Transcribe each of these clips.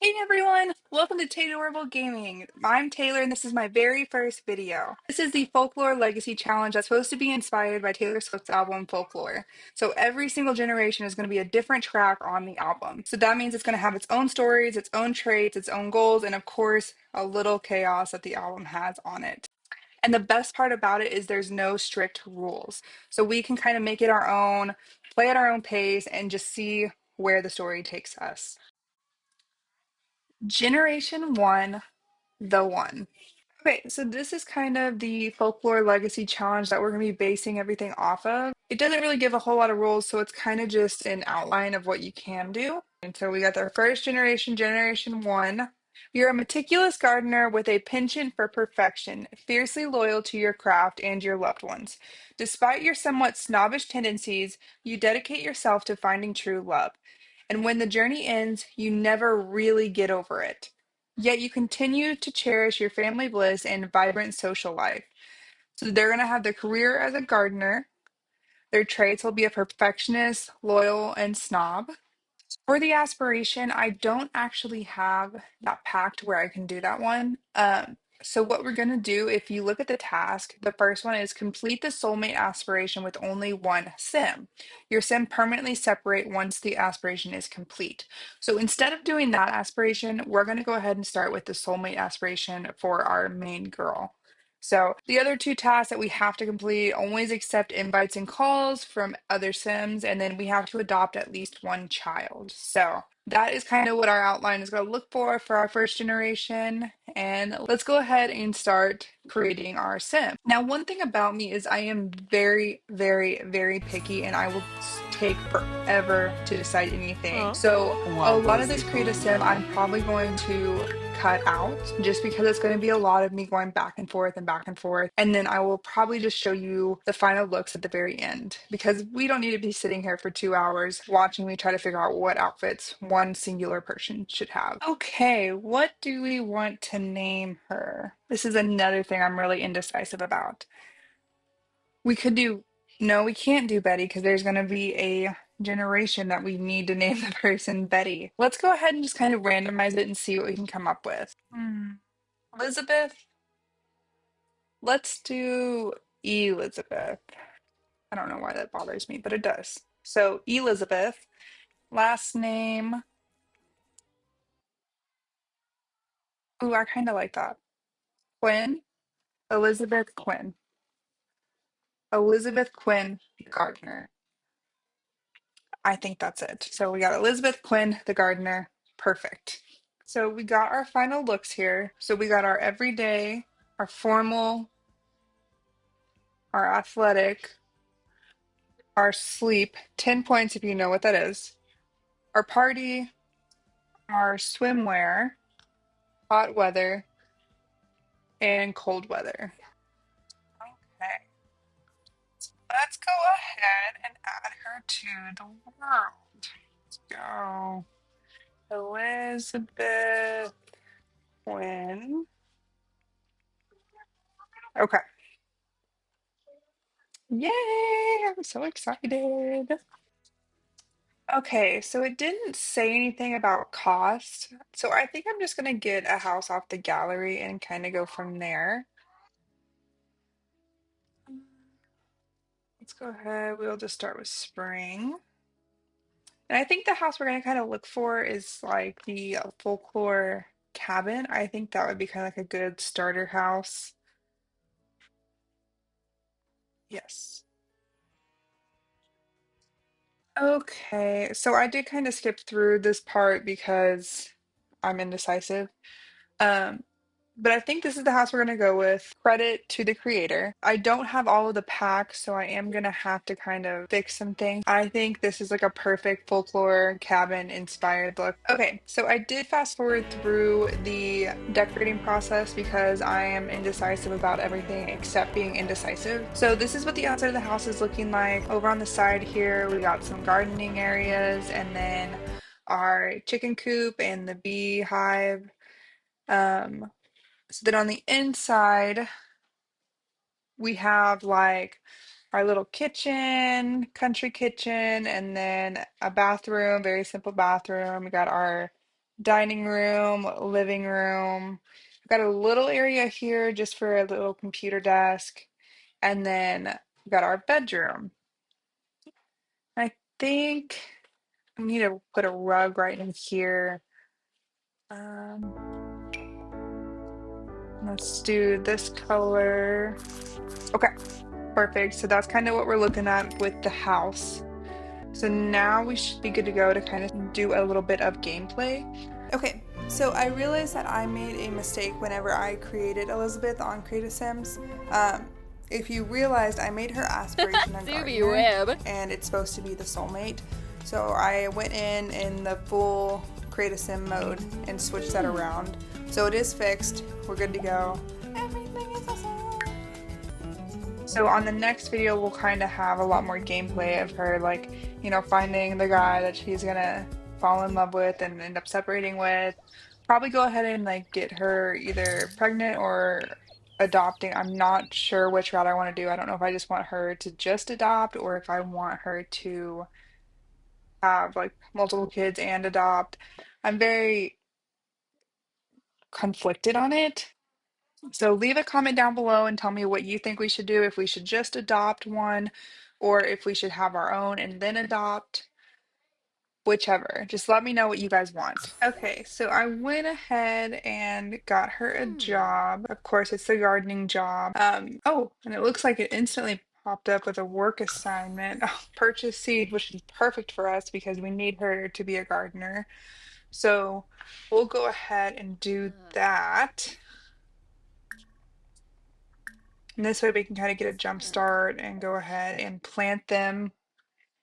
Hey everyone! Welcome to TayDorable Gaming. I'm Taylor and this is my very first video. This is the Folklore Legacy Challenge that's supposed to be inspired by Taylor Swift's album Folklore. So every single generation is going to be a different track on the album. So that means it's going to have its own stories, its own traits, its own goals, and of course, a little chaos that the album has on it. And the best part about it is there's no strict rules. So we can kind of make it our own, play at our own pace, and just see where the story takes us. Generation 1, the one. Okay, so this is kind of the folklore legacy challenge that we're going to be basing everything off of. It doesn't really give a whole lot of rules, so it's kind of just an outline of what you can do. And so we got our first generation, generation one. You're a meticulous gardener with a penchant for perfection, fiercely loyal to your craft and your loved ones. Despite your somewhat snobbish tendencies, you dedicate yourself to finding true love. And when the journey ends, you never really get over it. Yet you continue to cherish your family bliss and vibrant social life. So they're going to have their career as a gardener. Their traits will be a perfectionist, loyal, and snob. For the aspiration, I don't actually have that packed where I can do that one. So what we're going to do, if you look at the task, the first one is complete the soulmate aspiration with only one sim. Your sim permanently separate once the aspiration is complete. So instead of doing that aspiration, we're going to go ahead and start with the soulmate aspiration for our main girl. So the other two tasks that we have to complete, always accept invites and calls from other Sims, and then we have to adopt at least one child. So that is kind of what our outline is going to look for our first generation. And let's go ahead and start creating our sim. Now, one thing about me is I am very, very, very picky and I will take forever to decide anything. So a Wow, lot of this basico. creative sim I'm probably going to cut out just because it's going to be a lot of me going back and forth and back and forth. And then I will probably just show you the final looks at the very end because we don't need to be sitting here for 2 hours watching me try to figure out what outfits one singular person should have. Okay, what do we want to name her? This is another thing I'm really indecisive about. We could do, no, we can't do Betty because there's going to be a generation that we need to name the person Betty. Let's go ahead and just kind of randomize it and see what we can come up with. Elizabeth, let's do Elizabeth. I don't know why that bothers me, but it does. So Elizabeth, last name. Ooh, I kind of like that. Quinn, Elizabeth Quinn. Elizabeth Quinn Gardner. I think that's it. So we got Elizabeth Quinn, the gardener. Perfect. So we got our final looks here. So we got our everyday, our formal, our athletic, our sleep, 10 points if you know what that is, our party, our swimwear, hot weather, and cold weather. Okay, let's go ahead and add her to the world. Let's go. Elizabeth Quinn. Okay. Yay! I'm so excited. Okay, so it didn't say anything about cost. So I think I'm just gonna get a house off the gallery and kind of go from there. Let's go ahead. We'll just start with spring. And I think the house we're gonna kind of look for is like the folklore cabin. I think that would be kind of like a good starter house. Yes. Okay, so I did kind of skip through this part because I'm indecisive. Um, but I think this is the house we're gonna go with. Credit to the creator. I don't have all of the packs, so I am gonna have to kind of fix some things. I think this is like a perfect folklore cabin inspired look. Okay, so I did fast forward through the decorating process because I am indecisive about everything except being indecisive. So this is what the outside of the house is looking like. Over on the side here, we got some gardening areas and then our chicken coop and the beehive. Um, so then on the inside, we have like our little kitchen, country kitchen, and then a bathroom, very simple bathroom. We got our dining room, living room. I've got a little area here just for a little computer desk. And then we've got our bedroom. I think I need to put a rug right in here. Um, let's do this color. Okay, perfect. So that's kind of what we're looking at with the house. So now we should be good to go to kind of do a little bit of gameplay. Okay, so I realized that I made a mistake whenever I created Elizabeth on Creative Sims. Um, if you realized, I made her aspiration a Zuby gardener, Web. and it's supposed to be the soulmate. So I went in the full Creative Sim mode and switched that around. So it is fixed. We're good to go. Everything is awesome. So on the next video, we'll kind of have a lot more gameplay of her, like, finding the guy that she's gonna fall in love with and end up separating with. Probably go ahead and like get her either pregnant or adopting. I'm not sure which route I want to do. I don't know if I just want her to just adopt or if I want her to have like multiple kids and adopt. I'm very conflicted on it. So leave a comment down below and tell me what you think we should do, if we should just adopt one or if we should have our own and then adopt, whichever. Just let me know what you guys want. Okay, so I went ahead and got her a job. Of course, it's the gardening job. Oh, and it looks like it instantly popped up with a work assignment. Oh, purchase seed, which is perfect for us because we need her to be a gardener. So we'll go ahead and do that. And this way we can kind of get a jump start and go ahead and plant them.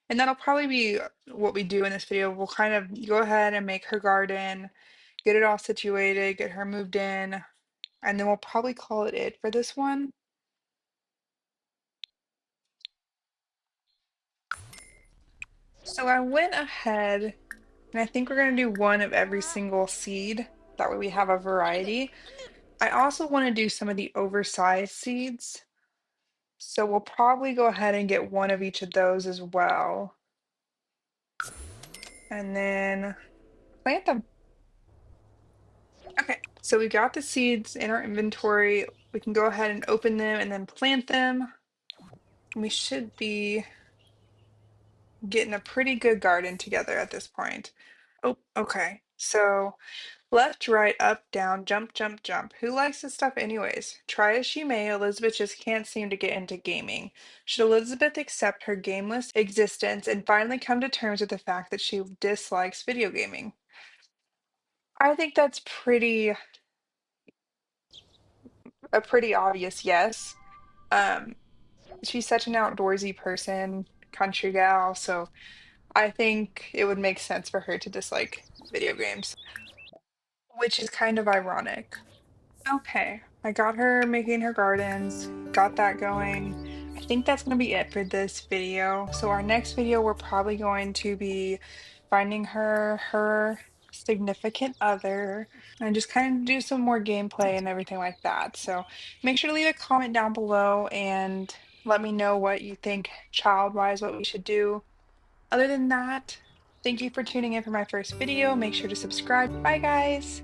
And that'll probably be what we do in this video. We'll kind of go ahead and make her garden, get it all situated, get her moved in, and then we'll probably call it for this one. So I went ahead and I think we're going to do one of every single seed. That way we have a variety. I also want to do some of the oversized seeds. So we'll probably go ahead and get one of each of those as well. And then plant them. Okay, so we got the seeds in our inventory. We can go ahead and open them and then plant them. We should be getting a pretty good garden together at this point. Oh, okay. So left, right, up, down, jump, jump, jump. Who likes this stuff anyways? Try as she may, Elizabeth just can't seem to get into gaming. Should Elizabeth accept her gameless existence and finally come to terms with the fact that she dislikes video gaming? I think that's a pretty obvious yes. Um, she's such an outdoorsy person, country gal, so I think it would make sense for her to dislike video games, which is kind of ironic. Okay, I got her making her gardens, got that going. I think that's going to be it for this video. So our next video, we're probably going to be finding her significant other and just kind of do some more gameplay and everything like that. So make sure to leave a comment down below and let me know what you think child-wise, what we should do. Other than that, thank you for tuning in for my first video. Make sure to subscribe. Bye, guys.